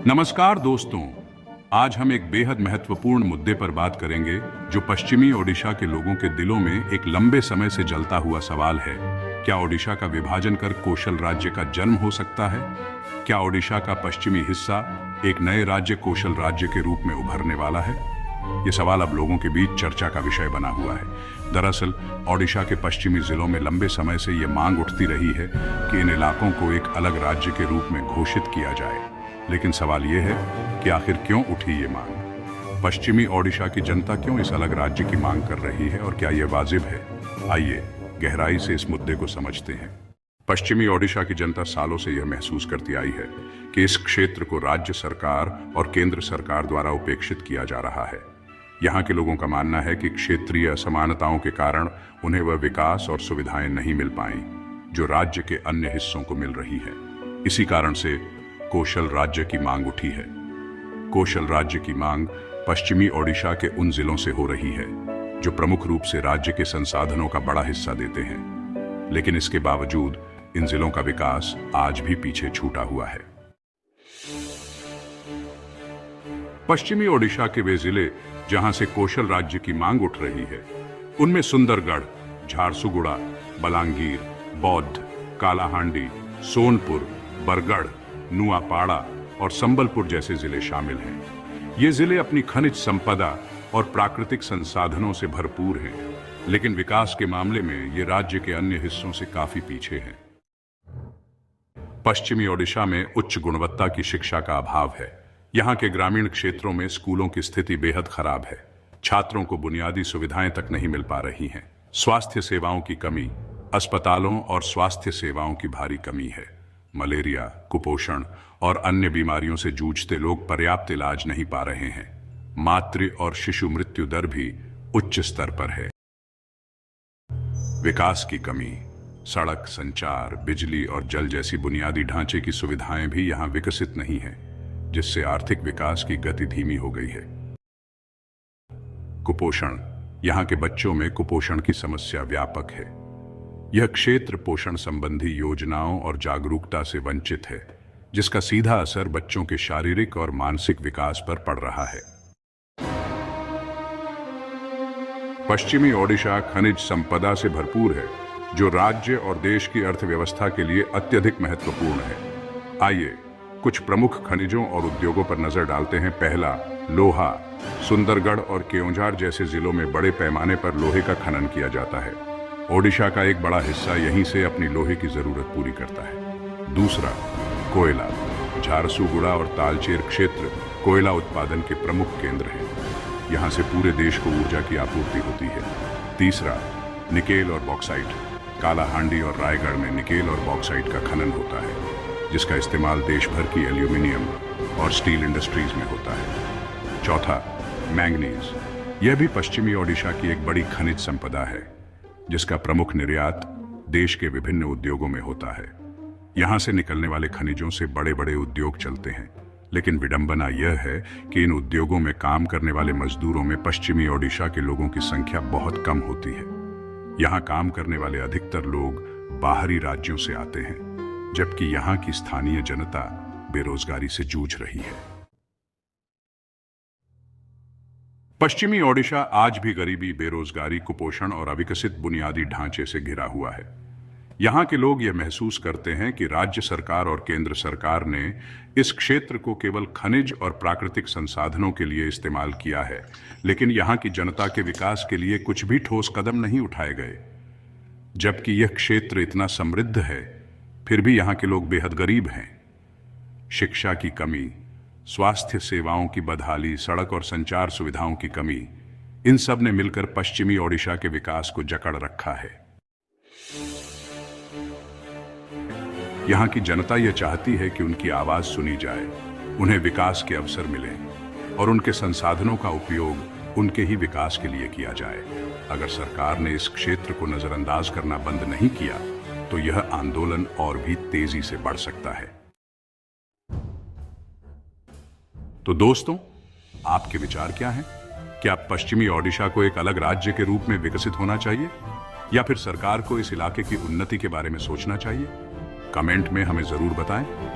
नमस्कार दोस्तों, आज हम एक बेहद महत्वपूर्ण मुद्दे पर बात करेंगे जो पश्चिमी ओडिशा के लोगों के दिलों में एक लंबे समय से जलता हुआ सवाल है। क्या ओडिशा का विभाजन कर कोशल राज्य का जन्म हो सकता है? क्या ओडिशा का पश्चिमी हिस्सा एक नए राज्य कोशल राज्य के रूप में उभरने वाला है? ये सवाल अब लोगों के बीच चर्चा का विषय बना हुआ है। दरअसल ओडिशा के पश्चिमी जिलों में लंबे समय से ये मांग उठती रही है कि इन इलाकों को एक अलग राज्य के रूप में घोषित किया जाए। लेकिन सवाल यह है कि आखिर क्यों उठी ये मांग? पश्चिमी ओडिशा की जनता क्यों इस अलग राज्य की मांग कर रही है और क्या यह वाजिब है? आइए गहराई से इस मुद्दे को समझते हैं। पश्चिमी ओडिशा की जनता सालों से यह महसूस करती आई है कि इस क्षेत्र को राज्य सरकार और केंद्र सरकार द्वारा उपेक्षित किया जा रहा है। यहाँ के लोगों का मानना है कि क्षेत्रीय असमानताओं के कारण उन्हें वह विकास और सुविधाएं नहीं मिल पाई जो राज्य के अन्य हिस्सों को मिल रही है। इसी कारण से कोशल राज्य की मांग उठी है। कोशल राज्य की मांग पश्चिमी ओडिशा के उन जिलों से हो रही है जो प्रमुख रूप से राज्य के संसाधनों का बड़ा हिस्सा देते हैं, लेकिन इसके बावजूद इन जिलों का विकास आज भी पीछे छूटा हुआ है। पश्चिमी ओडिशा के वे जिले जहां से कोशल राज्य की मांग उठ रही है, उनमें सुंदरगढ़, झारसुगुड़ा, बलांगीर, बौद्ध, कालाहांडी, सोनपुर, बरगढ़, नुआपाड़ा और संबलपुर जैसे जिले शामिल हैं। ये जिले अपनी खनिज संपदा और प्राकृतिक संसाधनों से भरपूर हैं, लेकिन विकास के मामले में ये राज्य के अन्य हिस्सों से काफी पीछे हैं। पश्चिमी ओडिशा में उच्च गुणवत्ता की शिक्षा का अभाव है। यहाँ के ग्रामीण क्षेत्रों में स्कूलों की स्थिति बेहद खराब है। छात्रों को बुनियादी सुविधाएं तक नहीं मिल पा रही हैं। स्वास्थ्य सेवाओं की कमी, अस्पतालों और स्वास्थ्य सेवाओं की भारी कमी है। मलेरिया, कुपोषण और अन्य बीमारियों से जूझते लोग पर्याप्त इलाज नहीं पा रहे हैं। मातृ और शिशु मृत्यु दर भी उच्च स्तर पर है। विकास की कमी, सड़क, संचार, बिजली और जल जैसी बुनियादी ढांचे की सुविधाएं भी यहां विकसित नहीं है, जिससे आर्थिक विकास की गति धीमी हो गई है। कुपोषण, यहां के बच्चों में कुपोषण की समस्या व्यापक है। यह क्षेत्र पोषण संबंधी योजनाओं और जागरूकता से वंचित है, जिसका सीधा असर बच्चों के शारीरिक और मानसिक विकास पर पड़ रहा है। पश्चिमी ओडिशा खनिज संपदा से भरपूर है, जो राज्य और देश की अर्थव्यवस्था के लिए अत्यधिक महत्वपूर्ण है। आइए कुछ प्रमुख खनिजों और उद्योगों पर नजर डालते हैं। पहला, लोहा। सुंदरगढ़ और केओंझार जैसे जिलों में बड़े पैमाने पर लोहे का खनन किया जाता है। ओडिशा का एक बड़ा हिस्सा यहीं से अपनी लोहे की जरूरत पूरी करता है। दूसरा, कोयला। झारसुगुड़ा और तालचेर क्षेत्र कोयला उत्पादन के प्रमुख केंद्र हैं। यहाँ से पूरे देश को ऊर्जा की आपूर्ति होती है। तीसरा, निकेल और बॉक्साइट। कालाहांडी और रायगढ़ में निकेल और बॉक्साइट का खनन होता है, जिसका इस्तेमाल देश भर की एल्यूमिनियम और स्टील इंडस्ट्रीज में होता है। चौथा, मैंगनीज। यह भी पश्चिमी ओडिशा की एक बड़ी खनिज संपदा है, जिसका प्रमुख निर्यात देश के विभिन्न उद्योगों में होता है। यहां से निकलने वाले खनिजों से बड़े बड़े उद्योग चलते हैं, लेकिन विडंबना यह है कि इन उद्योगों में काम करने वाले मजदूरों में पश्चिमी ओडिशा के लोगों की संख्या बहुत कम होती है। यहां काम करने वाले अधिकतर लोग बाहरी राज्यों से आते हैं, जबकि यहां की स्थानीय जनता बेरोजगारी से जूझ रही है। पश्चिमी ओडिशा आज भी गरीबी, बेरोजगारी, कुपोषण और अविकसित बुनियादी ढांचे से घिरा हुआ है। यहाँ के लोग यह महसूस करते हैं कि राज्य सरकार और केंद्र सरकार ने इस क्षेत्र को केवल खनिज और प्राकृतिक संसाधनों के लिए इस्तेमाल किया है, लेकिन यहाँ की जनता के विकास के लिए कुछ भी ठोस कदम नहीं उठाए गए। जबकि यह क्षेत्र इतना समृद्ध है, फिर भी यहाँ के लोग बेहद गरीब हैं। शिक्षा की कमी, स्वास्थ्य सेवाओं की बदहाली, सड़क और संचार सुविधाओं की कमी, इन सब ने मिलकर पश्चिमी ओडिशा के विकास को जकड़ रखा है। यहाँ की जनता यह चाहती है कि उनकी आवाज सुनी जाए, उन्हें विकास के अवसर मिले और उनके संसाधनों का उपयोग उनके ही विकास के लिए किया जाए। अगर सरकार ने इस क्षेत्र को नजरअंदाज करना बंद नहीं किया, तो यह आंदोलन और भी तेजी से बढ़ सकता है। तो दोस्तों, आपके विचार क्या हैं? क्या पश्चिमी ओडिशा को एक अलग राज्य के रूप में विकसित होना चाहिए, या फिर सरकार को इस इलाके की उन्नति के बारे में सोचना चाहिए? कमेंट में हमें जरूर बताएं।